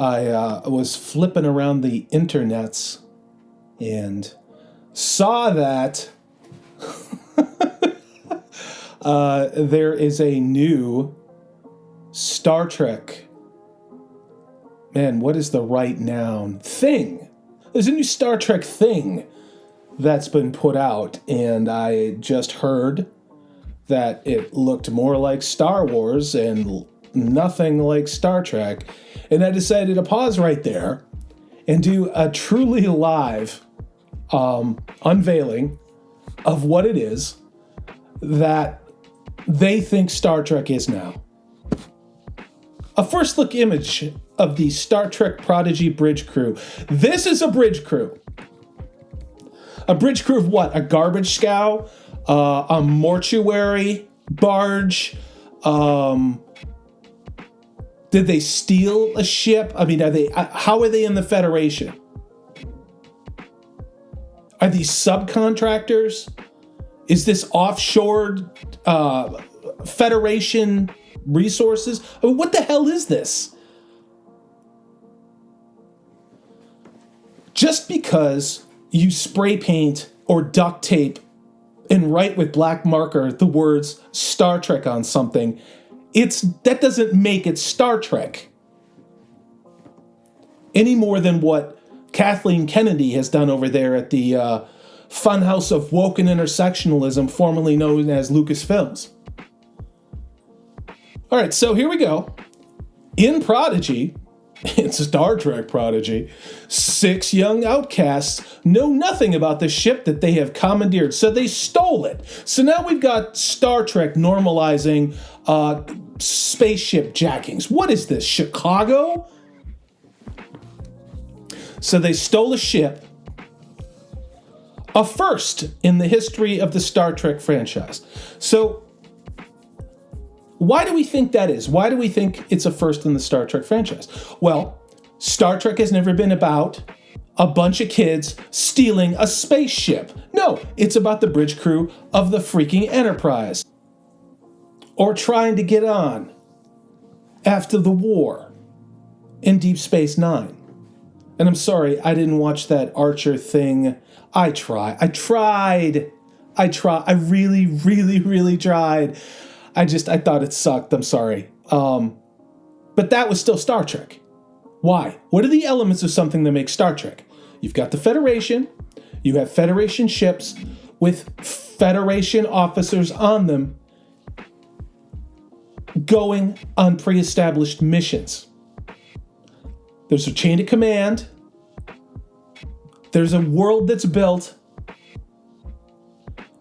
I was flipping around the internets and saw that there is a new Star Trek. Man, what is the right noun? Thing. There's a new Star Trek thing that's been put out, and I just heard that it looked more like Star Wars and nothing like Star Trek, and I decided to pause right there and do a truly live unveiling of what it is that they think Star Trek is now. A first look image of the Star Trek Prodigy bridge crew. This is a bridge crew. A bridge crew of what? A garbage scow? A mortuary barge? Did they steal a ship? I mean, how are they in the Federation? Are these subcontractors? Is this offshore Federation resources? I mean, what the hell is this? Just because you spray paint or duct tape and write with black marker the words Star Trek on something, that doesn't make it Star Trek. Any more than what Kathleen Kennedy has done over there at the Funhouse of Woke and Intersectionalism, formerly known as Lucasfilms. All right, so here we go. In Prodigy, it's Star Trek Prodigy, 6 young outcasts know nothing about the ship that they have commandeered, so they stole it. So now we've got Star Trek normalizing spaceship jackings. What is this, Chicago? So they stole a ship, a first in the history of the Star Trek franchise. So why do we think that is? Why do we think it's a first in the Star Trek franchise? Well, Star Trek has never been about a bunch of kids stealing a spaceship. No, it's about the bridge crew of the freaking Enterprise. Or trying to get on after the war in Deep Space Nine. And I'm sorry, I didn't watch that Archer thing. I tried. I really, really, really tried. I thought it sucked. I'm sorry. But that was still Star Trek. Why? What are the elements of something that makes Star Trek? You've got the Federation. You have Federation ships with Federation officers on them going on pre-established missions. There's a chain of command. There's a world that's built.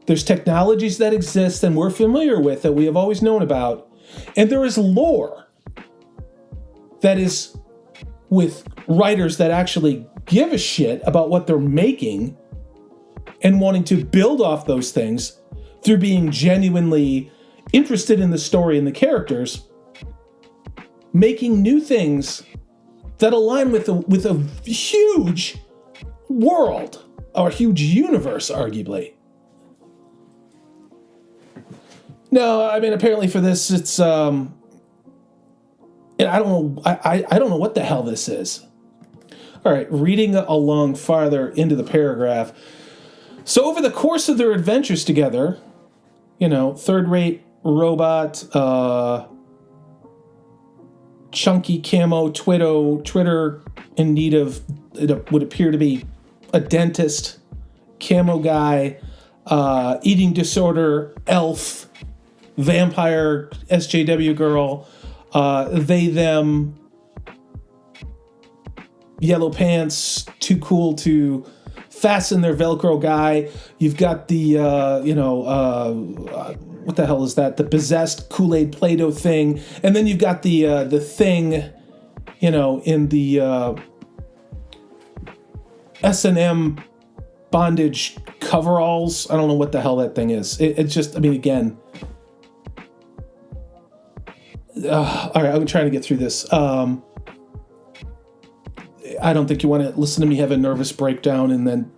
There's technologies that exist and we're familiar with that we have always known about. And there is lore that is with writers that actually give a shit about what they're making and wanting to build off those things through being genuinely interested in the story and the characters, making new things that align with a huge world or a huge universe, arguably. No, I mean, apparently for this, it's, and I don't know, I don't know what the hell this is. All right, reading along farther into the paragraph. So over the course of their adventures together, third-rate robot, chunky camo, Twitter in need of, it would appear to be a dentist, camo guy, eating disorder, elf, vampire, SJW girl, they, them, yellow pants, too cool to fasten their Velcro guy. You've got the, what the hell is that? The possessed Kool-Aid Play-Doh thing. And then you've got the thing, in the S&M bondage coveralls. I don't know what the hell that thing is. It's just, I mean, again. All right, I'm trying to get through this. I don't think you want to listen to me have a nervous breakdown and then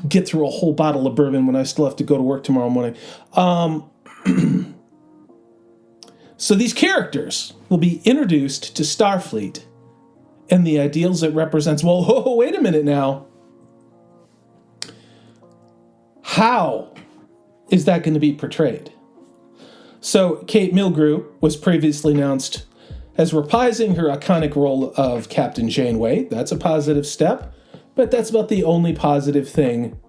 get through a whole bottle of bourbon when I still have to go to work tomorrow morning. So these characters will be introduced to Starfleet and the ideals it represents. Well, wait a minute now. How is that going to be portrayed? So Kate Mulgrew was previously announced as reprising her iconic role of Captain Janeway. That's a positive step, but that's about the only positive thing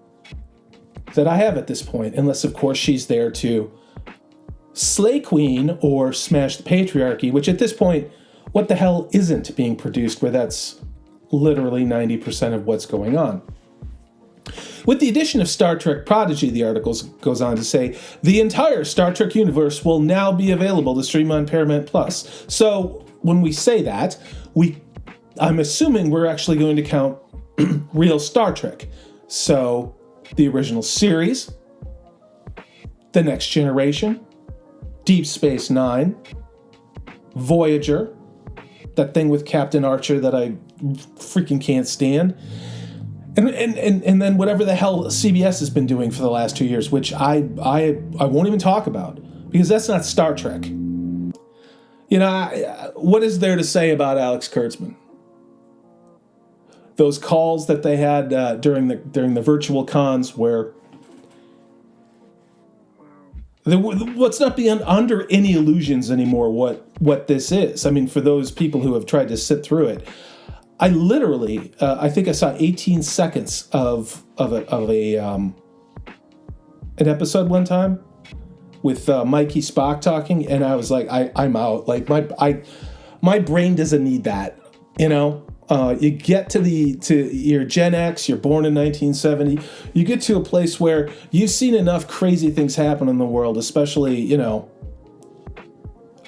that I have at this point, unless, of course, she's there to slay Queen or smash the patriarchy, which at this point, what the hell isn't being produced, where that's literally 90% of what's going on. With the addition of Star Trek Prodigy, the article goes on to say, the entire Star Trek universe will now be available to stream on Paramount+. So when we say that, I'm assuming we're actually going to count real Star Trek. So the original series, The Next Generation, Deep Space Nine, Voyager, that thing with Captain Archer that I freaking can't stand, and then whatever the hell CBS has been doing for the last 2 years, which I won't even talk about, because that's not Star Trek. You know, what is there to say about Alex Kurtzman? Those calls that they had during the virtual cons, where let's not be under any illusions anymore what this is. I mean, for those people who have tried to sit through it, I literally, I think I saw 18 seconds of an episode one time with Mikey Spock talking, and I was like, I'm out. Like my brain doesn't need that. You know, you get to your Gen X, you're born in 1970, you get to a place where you've seen enough crazy things happen in the world, especially, you know,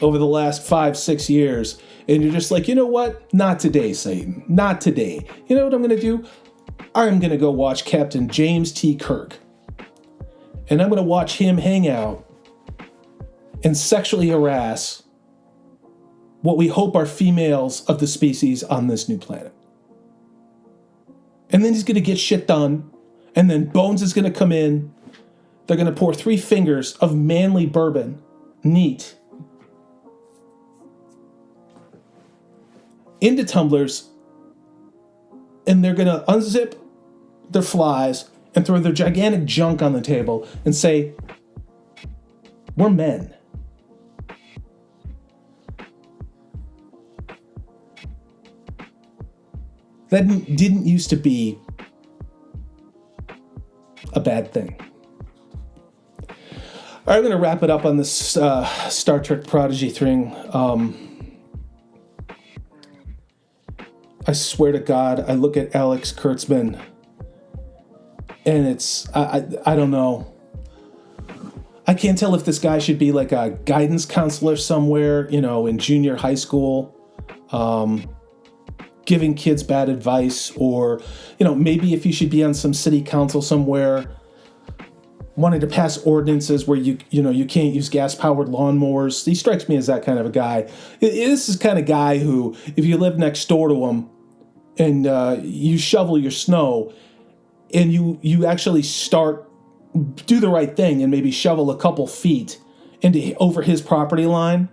over the last 5-6 years. And you're just like, you know what? Not today, Satan. Not today. You know what I'm going to do? I'm going to go watch Captain James T. Kirk. And I'm going to watch him hang out and sexually harass what we hope are females of the species on this new planet. And then he's going to get shit done. And then Bones is going to come in. They're going to pour 3 fingers of manly bourbon, neat, into tumblers, and they're going to unzip their flies and throw their gigantic junk on the table and say, we're men. That didn't used to be a bad thing. All right, I'm going to wrap it up on this Star Trek Prodigy thing. I swear to God, I look at Alex Kurtzman, and it's, I don't know. I can't tell if this guy should be like a guidance counselor somewhere, you know, in junior high school, giving kids bad advice, or, you know, maybe if he should be on some city council somewhere, wanting to pass ordinances where you can't use gas-powered lawnmowers. He strikes me as that kind of a guy. This is the kind of guy who, if you live next door to him and you shovel your snow and you actually do the right thing and maybe shovel a couple feet over his property line,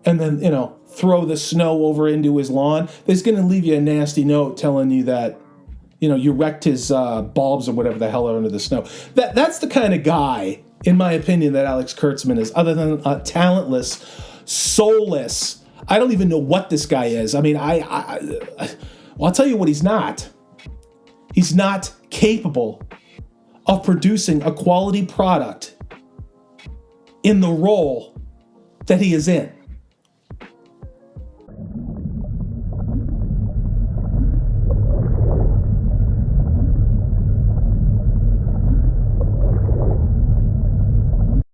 and then, you know, throw the snow over into his lawn, he's going to leave you a nasty note telling you that, you know, you wrecked his bulbs or whatever the hell are under the snow. That's the kind of guy, in my opinion, that Alex Kurtzman is, other than talentless, soulless. I don't even know what this guy is. I mean, I'll tell you what he's not. He's not capable of producing a quality product in the role that he is in.